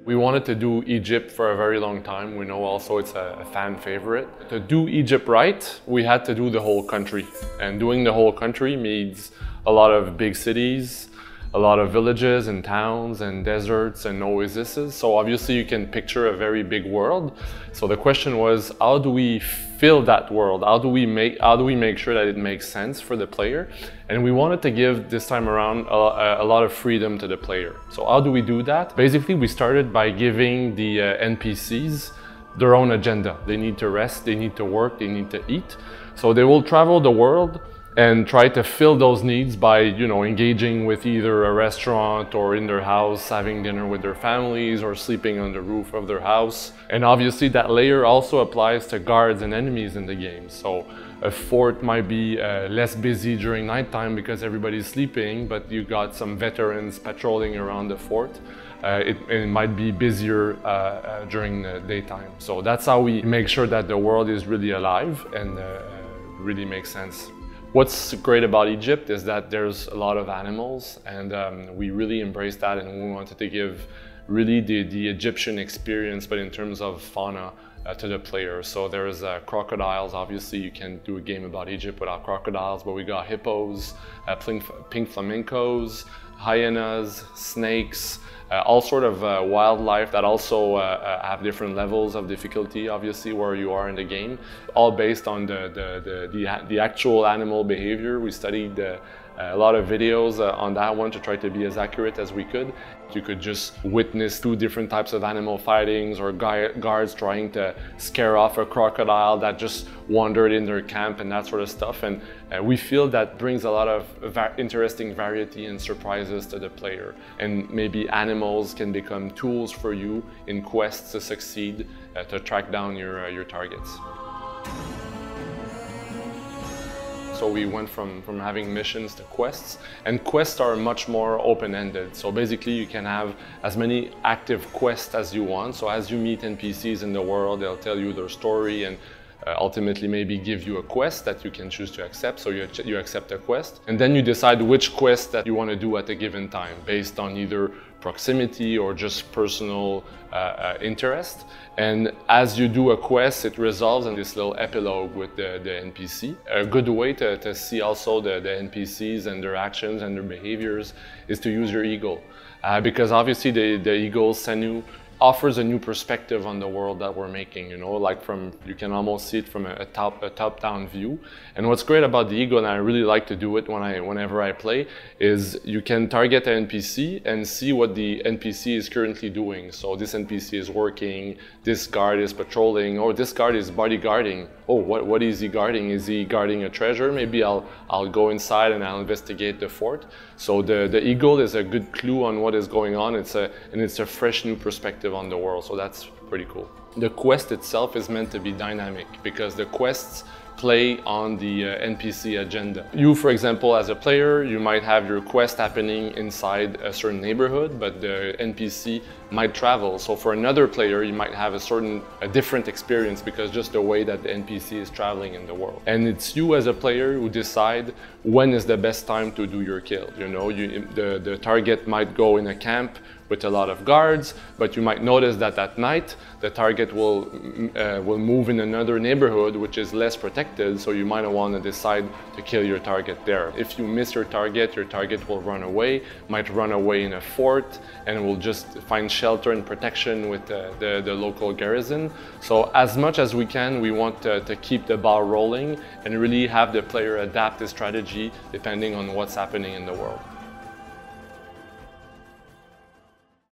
We wanted to do Egypt for a very long time. We know also it's a fan favorite. To do Egypt right, we had to do the whole country. And doing the whole country means a lot of big cities, a lot of villages and towns and deserts and oases. So obviously you can picture a very big world. So the question was, how do we fill that world? How do we make sure that it makes sense for the player? And we wanted to give this time around a lot of freedom to the player. So how do we do that? Basically, we started by giving the NPCs their own agenda. They need to rest, they need to work, they need to eat. So they will travel the world and try to fill those needs by, engaging with either a restaurant or in their house, having dinner with their families or sleeping on the roof of their house. And obviously that layer also applies to guards and enemies in the game. So a fort might be less busy during nighttime because everybody's sleeping, but you got some veterans patrolling around the fort. It might be busier during the daytime. So that's how we make sure that the world is really alive and really makes sense. What's great about Egypt is that there's a lot of animals, and we really embraced that, and we wanted to give really the Egyptian experience, but in terms of fauna to the player. So there's crocodiles. Obviously you can't do a game about Egypt without crocodiles, but we got hippos, pink flamingos, hyenas, snakes, all sort of wildlife that also have different levels of difficulty, obviously, where you are in the game, all based on the actual animal behavior. We studied a lot of videos on that one to try to be as accurate as we could. You could just witness two different types of animal fightings, or guards trying to scare off a crocodile that just wandered in their camp and that sort of stuff. And we feel that brings a lot of interesting variety and surprises to the player. And maybe animals can become tools for you in quests to succeed, to track down your targets. So we went from having missions to quests, and quests are much more open-ended. So basically you can have as many active quests as you want. So as you meet NPCs in the world, they'll tell you their story and ultimately maybe give you a quest that you can choose to accept. So you accept a quest, and then you decide which quest that you want to do at a given time based on either proximity or just personal interest. And as you do a quest, it resolves in this little epilogue with the NPC. A good way to see also the NPCs and their actions and their behaviors is to use your eagle. Because obviously the eagle, Senu, offers a new perspective on the world that we're making, you can almost see it from a top-down view. And what's great about the eagle, and I really like to do it whenever I play, is you can target an NPC and see what the NPC is currently doing. So this NPC is working, this guard is patrolling, or this guard is bodyguarding. Oh, what is he guarding? Is he guarding a treasure? Maybe I'll go inside and I'll investigate the fort. So the eagle is a good clue on what is going on. It's a fresh new perspective on the world, so that's pretty cool. The quest itself is meant to be dynamic because the quests play on the NPC agenda. You, for example, as a player, you might have your quest happening inside a certain neighborhood, but the NPC might travel. So for another player, you might have a different experience because just the way that the NPC is traveling in the world. And it's you as a player who decide when is the best time to do your kill. The target might go in a camp with a lot of guards, but you might notice that at night the target will move in another neighborhood which is less protected, so you might want to decide to kill your target there. If you miss your target will run away, might run away in a fort, and will just find shelter and protection with the local garrison. So as much as we can, we want to keep the ball rolling and really have the player adapt his strategy depending on what's happening in the world.